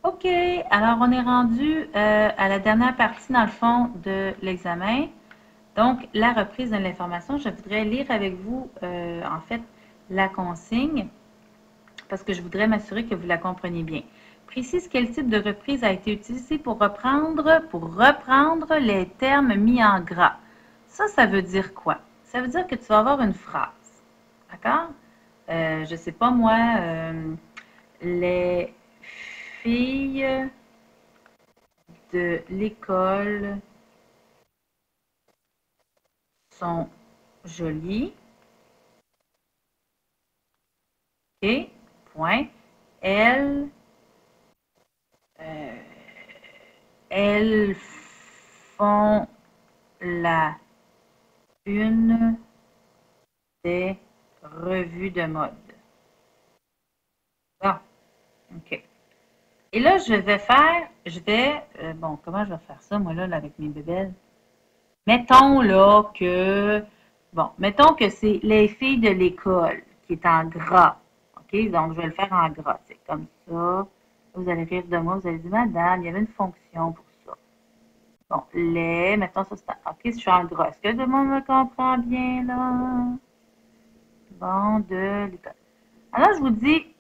OK, alors on est rendu à la dernière partie, dans le fond, de l'examen. Donc, la reprise de l'information, je voudrais lire avec vous, en fait, la consigne, parce que je voudrais m'assurer que vous la compreniez bien. Précise quel type de reprise a été utilisé pour reprendre les termes mis en gras. Ça veut dire quoi? Ça veut dire que tu vas avoir une phrase, d'accord? Je ne sais pas moi, les filles de l'école sont jolies. Et, point. Elles, euh, elles font la une des revues de mode. Bon, OK. Et là, bon, comment je vais faire ça, moi, là, avec mes bébelles? Mettons, là, mettons que c'est les filles de l'école qui est en gras. OK? Donc, je vais le faire en gras. C'est comme ça. Vous allez rire de moi. Vous allez dire, madame, il y avait une fonction pour ça. Bon, mettons ça, c'est OK, si je suis en gras. Est-ce que tout le monde me comprend bien, là? Bon, de l'école. Alors, je vous dis,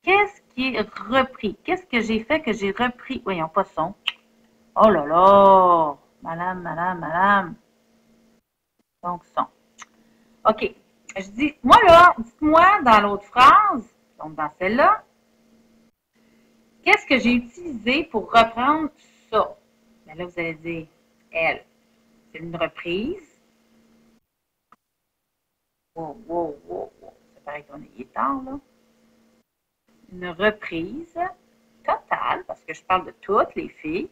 qu'est-ce qui est repris? Qu'est-ce que j'ai fait que j'ai repris? Voyons, pas son. Oh là là! Madame. Donc, son. OK. Je dis, moi là, dites-moi dans l'autre phrase, donc dans celle-là, qu'est-ce que j'ai utilisé pour reprendre ça? Bien là, vous allez dire, elle. C'est une reprise. Wow. Ça paraît qu'on est tard, là. Une reprise totale, parce que je parle de toutes les filles,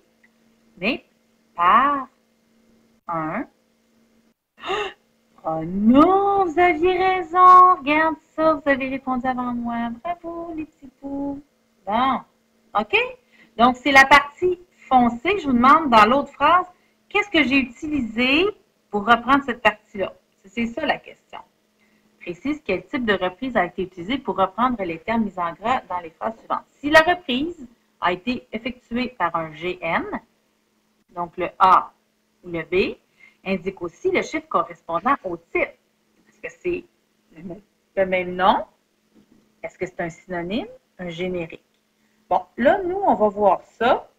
mais par un. Oh non, vous aviez raison. Regarde ça, vous avez répondu avant moi. Bravo, les petits poux. Bon, OK? Donc, c'est la partie foncée. Je vous demande dans l'autre phrase, qu'est-ce que j'ai utilisé pour reprendre cette partie-là? C'est ça la question. Précise quel type de reprise a été utilisé pour reprendre les termes mis en gras dans les phrases suivantes. Si la reprise a été effectuée par un GN, donc le A ou le B, indique aussi le chiffre correspondant au titre. Est-ce que c'est le même nom? Est-ce que c'est un synonyme? Un générique? Bon, là, nous, on va voir ça.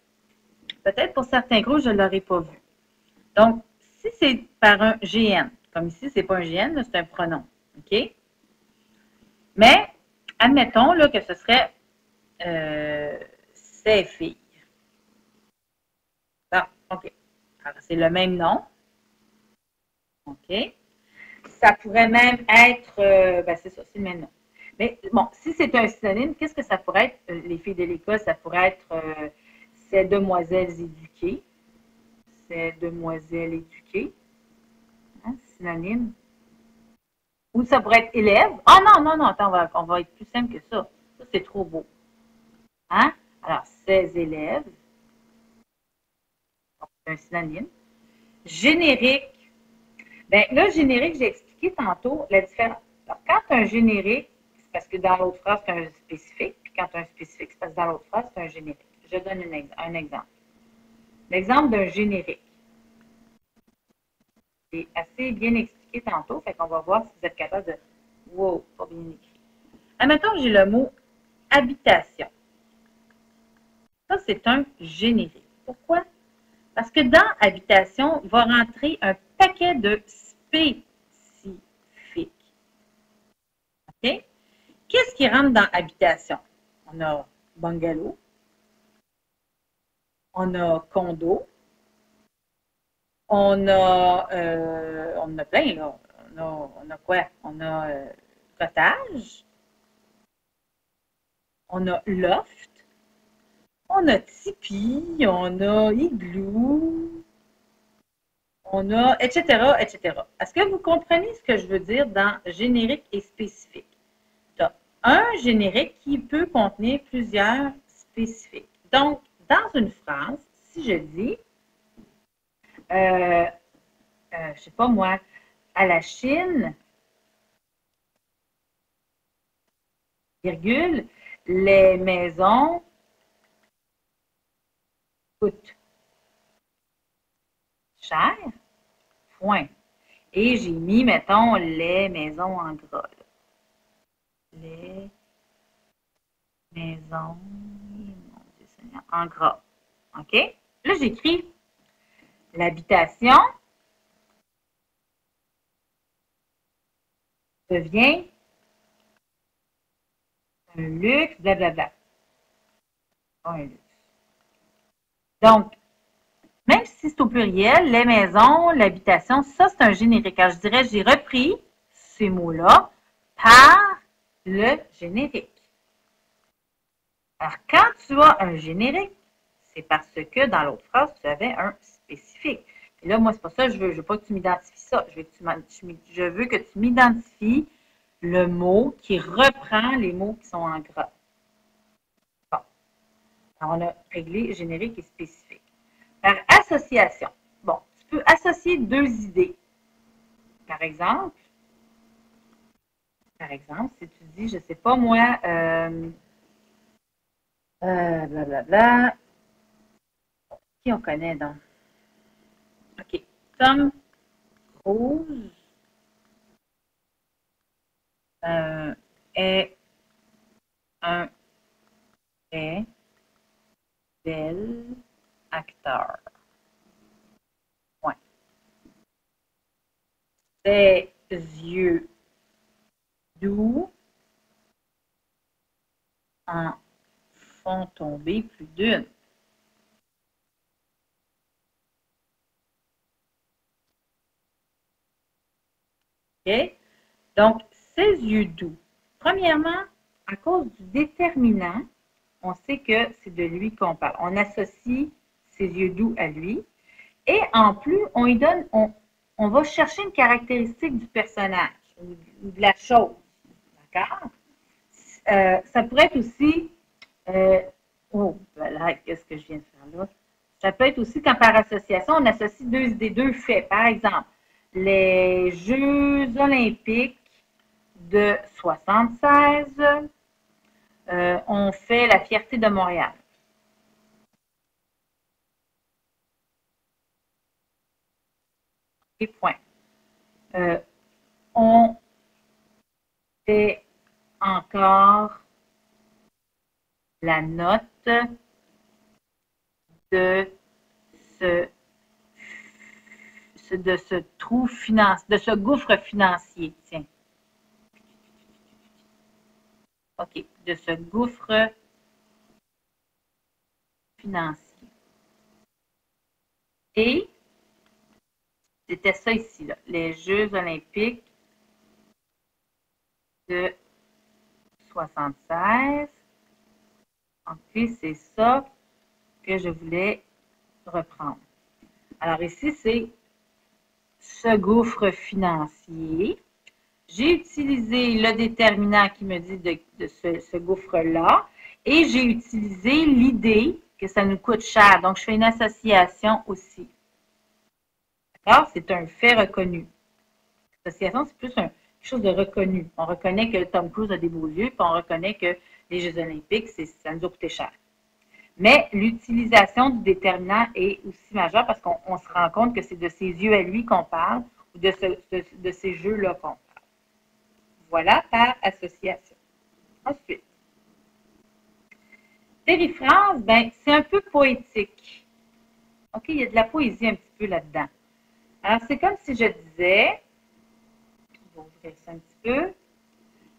Peut-être pour certains groupes, je ne l'aurais pas vu. Donc, si c'est par un GN, comme ici, ce n'est pas un GN, c'est un pronom. OK? Mais, admettons là, que ce serait ces filles. Bon, OK. Alors, c'est le même nom. OK. Ça pourrait même être, c'est ça, c'est le même nom. Mais bon, si c'est un synonyme, qu'est-ce que ça pourrait être? Les filles de l'école, ça pourrait être ces demoiselles éduquées. Ces demoiselles éduquées. Hein, synonyme. Ou ça pourrait être élève. Ah non, attends, on va être plus simple que ça. Ça, c'est trop beau. Hein? Alors, ces élèves. C'est un synonyme. Générique. Bien, là, générique, j'ai expliqué tantôt la différence. Alors, quand un générique, c'est parce que dans l'autre phrase, c'est un spécifique, puis quand un spécifique, c'est parce que dans l'autre phrase, c'est un générique. Je donne un exemple. L'exemple d'un générique. C'est assez bien expliqué tantôt, fait qu'on va voir si vous êtes capable de. Wow, pas bien écrit. Admettons que j'ai le mot habitation. Ça, c'est un générique. Pourquoi? Parce que dans habitation va rentrer un paquet de spécifiques. OK? Qu'est-ce qui rentre dans habitation? On a bungalow, on a condo, on a plein, là. On a quoi? On a cottage, on a loft, on a tipi, on a igloo, on a, etc., etc. Est-ce que vous comprenez ce que je veux dire dans générique et spécifique? Tu as un générique qui peut contenir plusieurs spécifiques. Donc, dans une phrase, si je dis, je ne sais pas moi, à la Chine, virgule, Les maisons coûtent cher, point. Et j'ai mis, mettons, les maisons en gras. Là. Les maisons, mon Dieu Seigneur, en gras. OK? Là, j'écris l'habitation devient un luxe, blablabla. Pas un luxe. Donc, même si c'est au pluriel, les maisons, l'habitation, ça, c'est un générique. Alors, je dirais, j'ai repris ces mots-là par le générique. Alors, quand tu as un générique, c'est parce que dans l'autre phrase, tu avais un spécifique. Et là, moi, c'est pas ça, je veux pas que tu m'identifies ça. Je veux que tu m'identifies le mot qui reprend les mots qui sont en gras. Bon. Alors, on a réglé générique et spécifique. Par association. Bon, tu peux associer deux idées. Par exemple, si tu dis, je ne sais pas moi, blablabla, qui on connaît donc? OK. Tom Cruise est un très bel acteur. Point. Ses yeux doux en font tomber plus d'une. OK? Donc, ses yeux doux. Premièrement, à cause du déterminant, on sait que c'est de lui qu'on parle. On associe ses yeux doux à lui. Et en plus, on lui donne, on va chercher une caractéristique du personnage ou de la chose. D'accord? Ça pourrait être aussi, oh, voilà, qu'est-ce que je viens de faire là? Ça peut être aussi quand par association, on associe deux faits. Par exemple, les Jeux olympiques de 76 ont fait la fierté de Montréal. Et point. On fait encore la note de ce trou financier, de ce gouffre financier. Tiens. OK. De ce gouffre financier. Et c'était ça ici, là, les Jeux olympiques de 76. OK, c'est ça que je voulais reprendre. Alors ici, c'est ce gouffre financier. J'ai utilisé le déterminant qui me dit de ce gouffre-là et j'ai utilisé l'idée que ça nous coûte cher. Donc, je fais une association aussi. D'accord? C'est un fait reconnu. L'association, c'est plus quelque chose de reconnu. On reconnaît que Tom Cruise a des beaux yeux, puis on reconnaît que les Jeux olympiques, ça nous a coûté cher. Mais l'utilisation du déterminant est aussi majeure parce qu'on se rend compte que c'est de ses yeux à lui qu'on parle ou de ces jeux-là qu'on parle. Voilà par association. Ensuite, périphrase, ben, c'est un peu poétique. OK, il y a de la poésie un petit peu là-dedans. Alors, c'est comme si je disais, on va ouvrir ça un petit peu.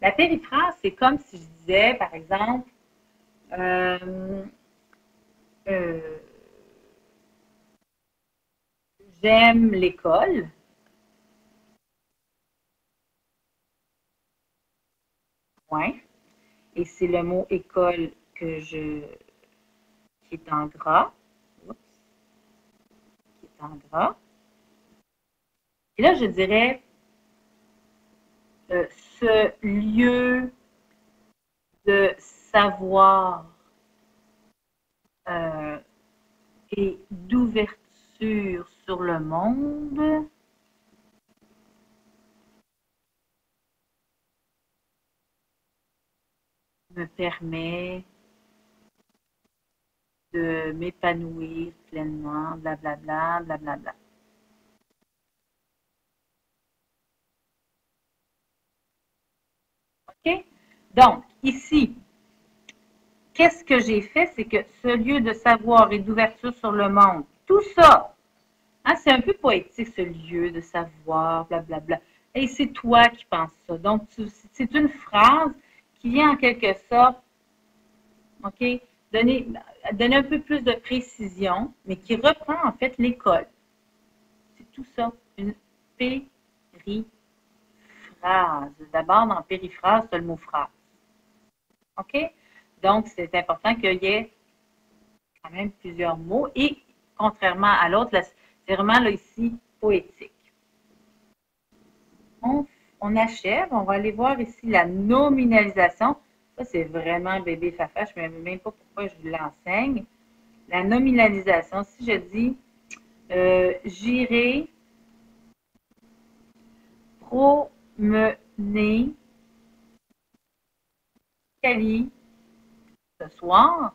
La périphrase, c'est comme si je disais, par exemple, j'aime l'école. Point. Et c'est le mot école qui est en gras. Oups, qui est en gras. Et là, je dirais ce lieu de savoir et d'ouverture sur le monde me permet de m'épanouir pleinement, blablabla, blablabla. OK? Donc, ici, qu'est-ce que j'ai fait? C'est que ce lieu de savoir et d'ouverture sur le monde, tout ça, hein, c'est un peu poétique, ce lieu de savoir, blablabla. Et c'est toi qui penses ça. Donc, c'est une phrase qui vient en quelque sorte, OK, donner un peu plus de précision, mais qui reprend en fait l'école. C'est tout ça, une périphrase. D'abord, dans périphrase, tu as le mot phrase. OK? Donc, c'est important qu'il y ait quand même plusieurs mots. Et contrairement à l'autre, c'est vraiment là ici poétique. On achève. On va aller voir ici la nominalisation. Ça, c'est vraiment bébé fafa. Je ne sais même pas pourquoi je vous l'enseigne. La nominalisation, si je dis j'irai promener Cali ce soir,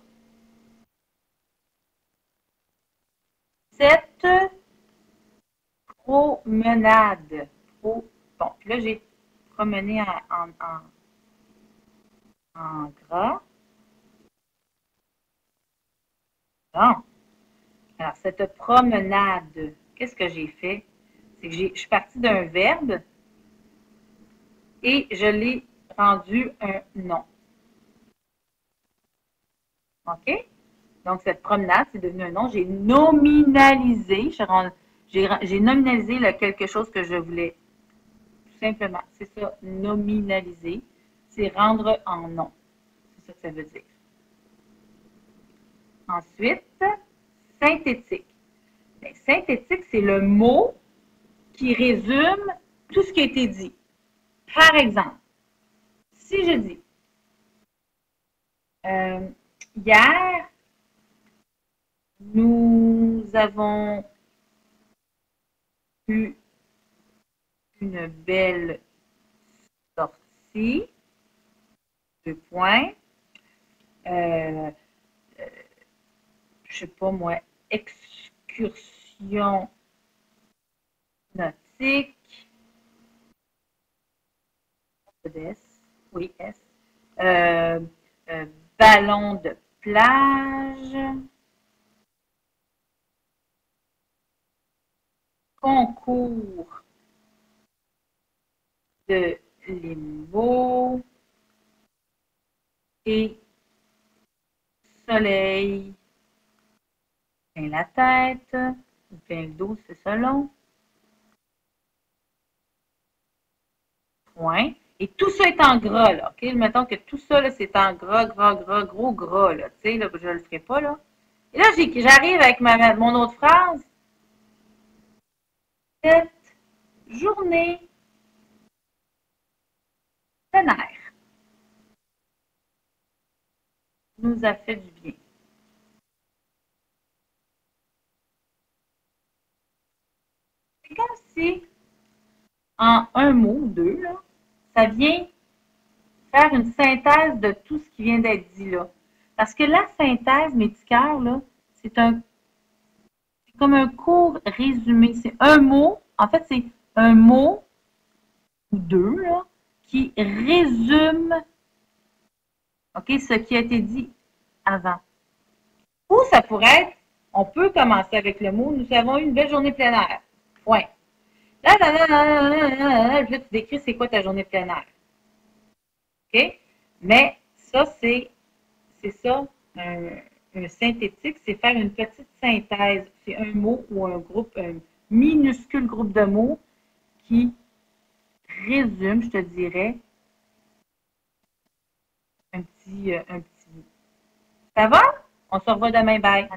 cette promenade. Bon, puis là, j'ai promené en gras. Bon. Alors, cette promenade, qu'est-ce que j'ai fait? C'est que je suis partie d'un verbe et je l'ai rendu un nom. OK? Donc, cette promenade, c'est devenu un nom. J'ai nominalisé, j'ai nominalisé quelque chose que je voulais. Tout simplement. C'est ça, nominaliser. C'est rendre en nom. C'est ça que ça veut dire. Ensuite, synthétique. Bien, synthétique, c'est le mot qui résume tout ce qui a été dit. Par exemple, si je dis hier, nous avons eu une belle sortie, 2 points. Je sais pas moi, excursion nautique, oui, S, ballon de plage, concours de limbo et soleil plein la tête, ou plein le dos, c'est selon. Point. Et tout ça est en gras, là. OK? Mettons que tout ça, c'est en gras, gros gras, là. Tu sais, là, je ne le ferai pas, là. Et là, j'arrive avec mon autre phrase. Cette journée plein air nous a fait du bien. C'est comme si, en un mot ou deux, là, ça vient faire une synthèse de tout ce qui vient d'être dit là. Parce que la synthèse, mes petits cœurs, là, c'est comme un court résumé. C'est un mot, en fait, c'est un mot ou deux là, qui résume ce qui a été dit avant. Ou ça pourrait être, on peut commencer avec le mot, nous avons eu une belle journée plein air. Point. Là, tu décris c'est quoi ta journée plein air. OK? Mais ça, c'est ça, un synthétique, c'est faire une petite synthèse. C'est un mot ou un groupe, un minuscule groupe de mots qui résume, je te dirais, un petit bout. Ça va? On se revoit demain. Bye.